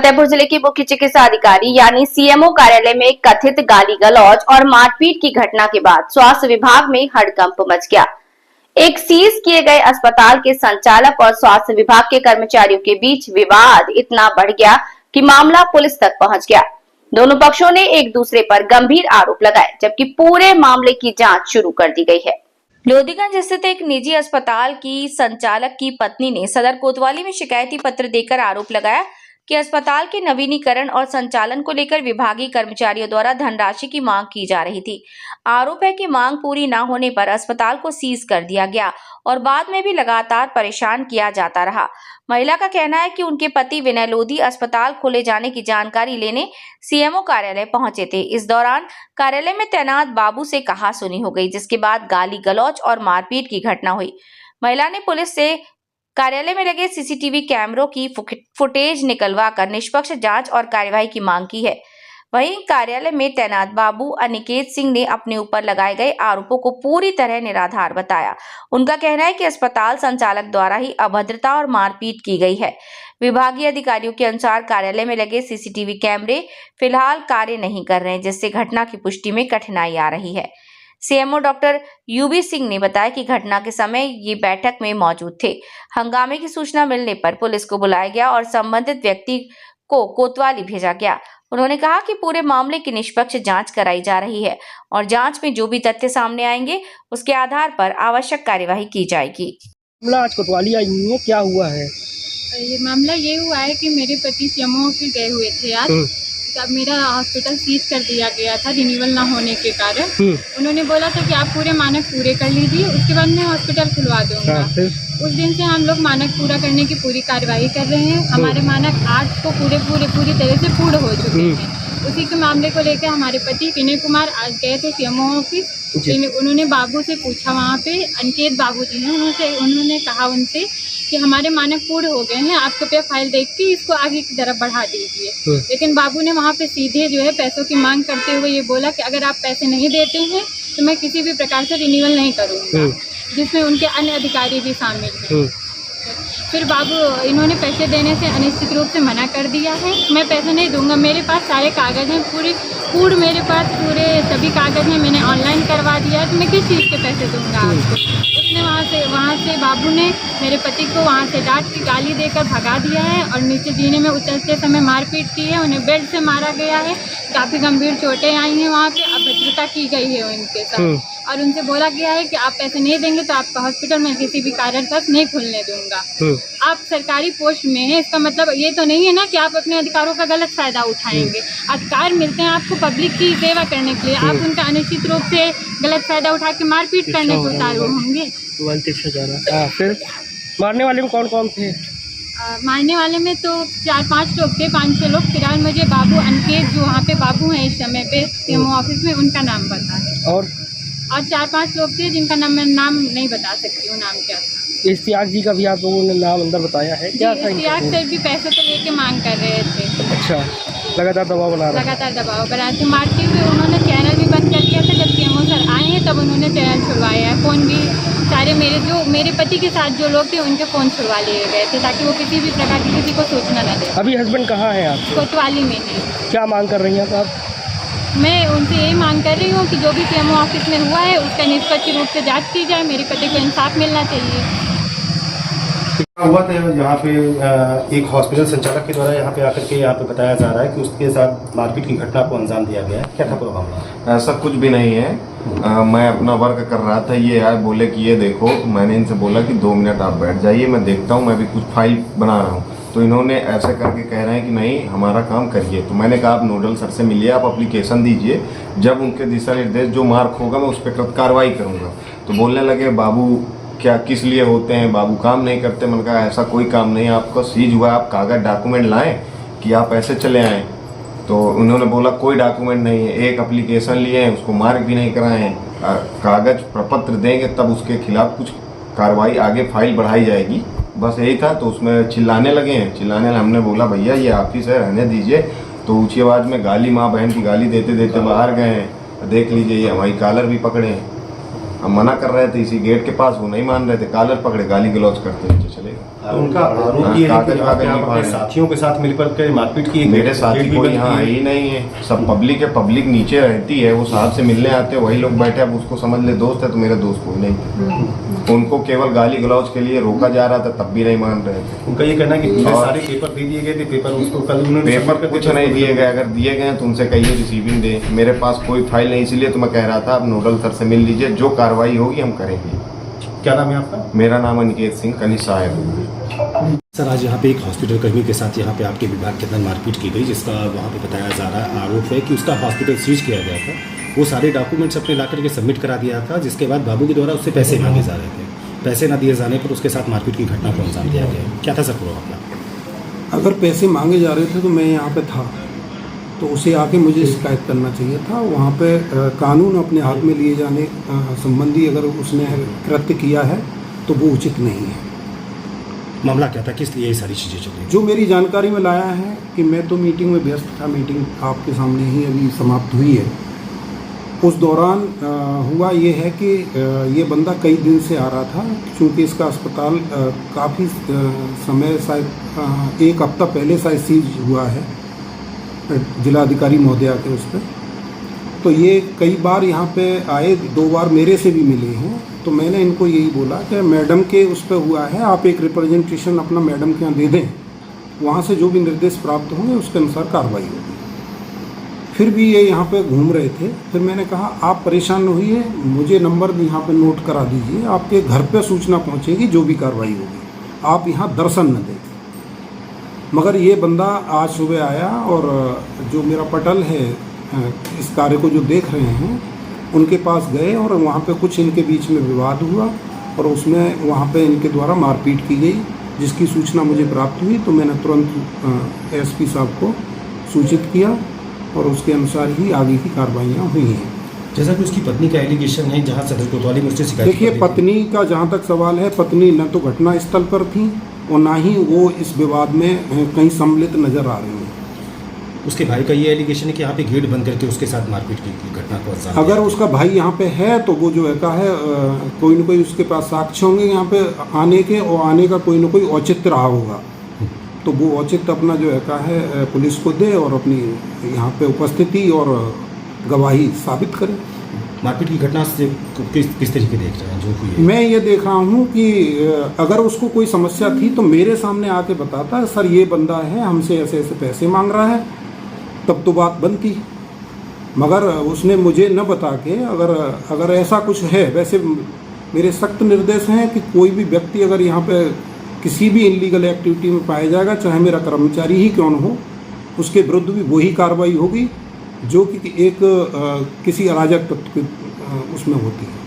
फतेहपुर जिले के मुख्य चिकित्सा अधिकारी यानी सीएमओ कार्यालय में कथित गाली गलौज और मारपीट की घटना के बाद स्वास्थ्य विभाग में हड़कंप मच गया। एक सीज किए गए अस्पताल के संचालक और स्वास्थ्य विभाग के कर्मचारियों के बीच विवाद इतना बढ़ गया कि मामला पुलिस तक पहुंच गया। दोनों पक्षों ने एक दूसरे पर गंभीर आरोप लगाए, जबकि पूरे मामले की जांच शुरू कर दी गई है। लोधीगंज स्थित एक निजी अस्पताल की संचालक की पत्नी ने सदर कोतवाली में शिकायती पत्र देकर आरोप लगाया कि अस्पताल के नवीनीकरण और संचालन को लेकर विभागीय कर्मचारियों द्वारा धनराशि की मांग की जा रही थी। आरोप है कि मांग पूरी न होने पर अस्पताल को सीज कर दिया गया और बाद में भी लगातार परेशान किया जाता रहा। महिला का कहना है कि उनके पति विनय लोधी अस्पताल खोले जाने की जानकारी लेने सीएमओ कार्यालय पहुंचे थे। इस दौरान कार्यालय में तैनात बाबू से कहासुनी हो गई, जिसके बाद गाली गलौज और मारपीट की घटना हुई। महिला ने पुलिस से कार्यालय में लगे सीसीटीवी कैमरों की फुटेज निकलवाकर निष्पक्ष जांच और कार्यवाही की मांग की है। वहीं कार्यालय में तैनात बाबू अनिकेत सिंह ने अपने ऊपर लगाए गए आरोपों को पूरी तरह निराधार बताया। उनका कहना है कि अस्पताल संचालक द्वारा ही अभद्रता और मारपीट की गई है। विभागीय अधिकारियों के अनुसार कार्यालय में लगे सीसीटीवी कैमरे फिलहाल कार्य नहीं कर रहे हैं, जिससे घटना की पुष्टि में कठिनाई आ रही है। सीएमओ डॉक्टर यूबी सिंह ने बताया कि घटना के समय ये बैठक में मौजूद थे। हंगामे की सूचना मिलने पर पुलिस को बुलाया गया और संबंधित व्यक्ति को कोतवाली भेजा गया। उन्होंने कहा कि पूरे मामले की निष्पक्ष जांच कराई जा रही है और जांच में जो भी तथ्य सामने आएंगे उसके आधार पर आवश्यक कार्यवाही की जाएगी। मामला आज कोतवाली आई हुई है, क्या हुआ है? ये मामला ये हुआ है कि मेरे पति सीएमओ ऑफिस गए हुए थे आज। तब मेरा हॉस्पिटल सीज कर दिया गया था रिन्यूअल ना होने के कारण। उन्होंने बोला था कि आप पूरे मानक पूरे कर लीजिए, उसके बाद मैं हॉस्पिटल खुलवा दूंगा। उस दिन से हम लोग मानक पूरा करने की पूरी कार्यवाही कर रहे हैं। हमारे मानक 8 को पूरी तरह से पूर्ण हो चुके हैं। उसी के मामले को लेकर हमारे पति विनय कुमार आज गए थे सीएमओ ऑफिस। उन्होंने बाबू से पूछा, वहाँ पे अनिकेत बाबू जी हैं, उन्होंने कहा उनसे कि हमारे मानक पूर्ण हो गए हैं, आप कृपया फाइल देख के इसको आगे की तरफ बढ़ा दीजिए। लेकिन बाबू ने वहाँ पे सीधे जो है पैसों की मांग करते हुए ये बोला कि अगर आप पैसे नहीं देते हैं तो मैं किसी भी प्रकार से रिन्यूअल नहीं करूँगा, जिसमें उनके अन्य अधिकारी भी शामिल हैं। फिर बाबू इन्होंने पैसे देने से अनिश्चित रूप से मना कर दिया है। मैं पैसे नहीं दूंगा, मेरे पास सारे कागज़ हैं, पूरे मेरे पास पूरे सभी कागज़ हैं, मैंने ऑनलाइन करवा दिया है, तो मैं किस चीज़ के पैसे दूंगा आपको। उसने वहाँ से बाबू ने मेरे पति को वहाँ से डांट की गाली देकर भगा दिया है और नीचे जीने में उतरते समय मारपीट की है। उन्हें बेड से मारा गया है, काफ़ी गंभीर चोटें आई हैं, वहाँ पे अभद्रता की गई है उनके साथ और उनसे बोला गया है कि आप पैसे नहीं देंगे तो आपका हॉस्पिटल मैं किसी भी कारणवश नहीं खुलने दूंगा। आप सरकारी पोस्ट में हैं, इसका मतलब ये तो नहीं है ना कि आप अपने अधिकारों का गलत फायदा उठाएंगे। अधिकार मिलते हैं आपको पब्लिक की सेवा करने के लिए, आप उनका अनिश्चित रूप से गलत फायदा उठा के मारपीट करने को उतारू होंगे। फिर मारने वाले में कौन कौन थे? मारने वाले में तो 4-5 लोग थे, 5-6 लोग। फिलहाल मुझे बाबू अनिकेत जो वहाँ पे बाबू हैं इस समय पे सीएमओ ऑफिस में, उनका नाम पता है और 4-5 लोग थे जिनका नाम मैं नाम नहीं बता सकती हूँ, नाम क्या था। इश्तियाक जी का भी आप लोगों ने नाम अंदर बताया है, क्या था? इश्तियाक से भी पैसे तो लेके मांग कर रहे थे। अच्छा, लगातार दबाव बना रहे थे। मारते हुए उन्होंने चैनल भी बंद कर दिया था। जब सीएमओ सर आए हैं तब उन्होंने चैनल छुड़वाया है। फ़ोन भी सारे मेरे पति के साथ जो लोग थे उनके फ़ोन छुड़वा लिए गए थे ताकि वो किसी भी प्रकार की किसी को सूचना न दे। अभी हस्बैंड कहाँ है आप? कोतवाली में है। क्या मांग कर रही हैं आप? मैं उनसे यही मांग कर रही हूँ कि जो भी सीएमओ ऑफिस में हुआ है उसका निष्पक्ष रूप से जांच की जाए, मेरे पति को इंसाफ मिलना चाहिए। हुआ था यहाँ पे एक हॉस्पिटल संचालक के द्वारा यहाँ पे आकर के यहाँ पे बताया जा रहा है कि उसके साथ मारपीट की घटना को अंजाम दिया गया है, क्या था पूरा मामला? ऐसा कुछ भी नहीं है। मैं अपना वर्क कर रहा था, ये आए बोले कि ये देखो, मैंने इनसे बोला कि 2 मिनट आप बैठ जाइए, मैं देखता हूँ, मैं भी कुछ फाइल बना रहा हूँ। तो इन्होंने ऐसे करके कह रहे हैं कि नहीं हमारा काम करिए। तो मैंने कहा आप नोडल सर से मिलिए, आप एप्लीकेशन दीजिए, जब उनके दिशा निर्देश जो मार्क होगा मैं उस पर कृत कार्रवाई करूँगा। तो बोलने लगे बाबू क्या किस लिए होते हैं, बाबू काम नहीं करते। मैंने कहा ऐसा कोई काम नहीं, आपका सीज हुआ, आप कागज डॉक्यूमेंट लाएं कि आप ऐसे चले आएँ। तो उन्होंने बोला कोई डॉक्यूमेंट नहीं है, एक एप्लीकेशन लिए हैं, उसको मार्क भी नहीं कराए हैं, कागज प्रपत्र देंगे तब उसके खिलाफ कुछ कार्रवाई आगे फाइल बढ़ाई जाएगी, बस यही था। तो उसमें चिल्लाने लगे हैं, हमने बोला भैया ये ऑफिस है, रहने दीजिए। तो ऊँची आवाज़ में गाली, माँ बहन की गाली देते देते बाहर गए हैं। देख लीजिए ये हमारी कॉलर भी पकड़े हैं। हम मना कर रहे थे इसी गेट के पास, वो नहीं मान रहे थे, कॉलर पकड़े, गाली गलौज करते नीचे चले गए। उनका आरोप ये है कि आप अपने साथियों के साथ मिलकर के मारपीट की। मेरे साथी कोई यहाँ है ही नहीं है, सब पब्लिक है, पब्लिक नीचे रहती है, वो साहब से मिलने आते हैं, वही लोग बैठे। अब उसको समझ ले दोस्त है, तो मेरे दोस्त कोई नहीं थे। उनको केवल गाली गलौज के लिए रोका जा रहा था, तब भी नहीं मान रहे थे। उनका ये कहना है कि सारे पेपर दे दिए गए थे, पेपर उसको कल उन्होंने पेपर कुछ नहीं दिए गए, अगर दिए गए तो उनसे कहिए रिसीविंग दे। मेरे पास कोई फाइल नहीं, इसलिए तो मैं कह रहा था आप नोडल सर से मिल लीजिए, जो कार्रवाई होगी हम करेंगे। क्या नाम है आपका? मेरा नाम अनिकेत सिंह, कनी साहब। सर, आज यहाँ पे एक हॉस्पिटल कर्मी के साथ यहाँ पे आपके विभाग के अंदर मारपीट की गई, जिसका वहाँ पे बताया जा रहा है, आरोप है कि उसका हॉस्पिटल सीज किया गया था। वो सारे डॉक्यूमेंट्स अपने ला करके सबमिट करा दिया था, जिसके बाद बाबू के द्वारा उससे पैसे मांगे जा रहे थे। पैसे ना दिए जाने पर उसके साथ मारपीट की घटना को अंजाम दिया गया। क्या था सर पूरा मामला? अगर पैसे मांगे जा रहे थे तो मैं यहाँ पे था, तो उसे आके मुझे शिकायत करना चाहिए था। वहाँ पे कानून अपने हाथ में लिए जाने संबंधी अगर उसने कृत्य किया है तो वो उचित नहीं है। मामला क्या था, किस लिए ये सारी चीज़ें चली? जो मेरी जानकारी में लाया है कि मैं तो मीटिंग में व्यस्त था, मीटिंग आपके सामने ही अभी समाप्त हुई है। उस दौरान हुआ ये है कि ये बंदा कई दिन से आ रहा था, क्योंकि इसका अस्पताल काफ़ी समय, शायद 1 हफ्ता पहले शायद सीज हुआ है जिलाधिकारी महोदया के उस पर। तो ये कई बार यहाँ पे आए, 2 बार मेरे से भी मिले हैं। तो मैंने इनको यही बोला कि मैडम के उस पर हुआ है, आप एक रिप्रेजेंटेशन अपना मैडम के यहाँ दे दें, वहाँ से जो भी निर्देश प्राप्त होंगे उसके अनुसार कार्रवाई होगी। फिर भी ये यहाँ पे घूम रहे थे। फिर मैंने कहा आप परेशान न होइए, मुझे नंबर यहाँ पे नोट करा दीजिए, आपके घर पे सूचना पहुँचेगी जो भी कार्रवाई होगी, आप यहाँ दर्शन न दें। मगर ये बंदा आज सुबह आया और जो मेरा पटल है इस कार्य को जो देख रहे हैं उनके पास गए और वहाँ पे कुछ इनके बीच में विवाद हुआ और उसमें वहाँ पे इनके द्वारा मारपीट की गई, जिसकी सूचना मुझे प्राप्त हुई। तो मैंने तुरंत एसपी साहब को सूचित किया और उसके अनुसार ही आगे की कार्रवाइयाँ हुई हैं। जैसा कि उसकी पत्नी का एलिगेशन है, जहाँ सदर कोतवाली में उससे शिकायत। देखिए, पत्नी का जहाँ तक सवाल है, पत्नी न तो घटना स्थल पर थी और ना ही वो इस विवाद में कहीं सम्मिलित नजर आ रही है। उसके भाई का ये एलिगेशन है कि यहाँ पे गेट बंद करके उसके साथ मारपीट की घटना को अंजाम अगर दिया। उसका भाई यहाँ पे है तो वो जो है का है कोई न कोई उसके पास साक्ष्य होंगे यहाँ पे आने के, और आने का कोई न कोई औचित्य रहा होगा। तो वो औचित्य अपना जो है का है पुलिस को दे और अपनी यहाँ पे उपस्थिति और गवाही साबित करे। मारपीट की घटना से किस तरीके देख रहे हैं जो हुई है? मैं ये देख रहा हूँ कि अगर उसको कोई समस्या थी तो मेरे सामने आके बताता है, सर ये बंदा है हमसे ऐसे ऐसे पैसे मांग रहा है, तब तो बात बनती। मगर उसने मुझे न बता के, अगर ऐसा कुछ है, वैसे मेरे सख्त निर्देश हैं कि कोई भी व्यक्ति अगर यहाँ पे किसी भी इनलीगल एक्टिविटी में पाया जाएगा, चाहे मेरा कर्मचारी ही क्यों न हो, उसके विरुद्ध भी वही कार्रवाई होगी जो कि एक किसी अराजक तत्व उसमें होती है।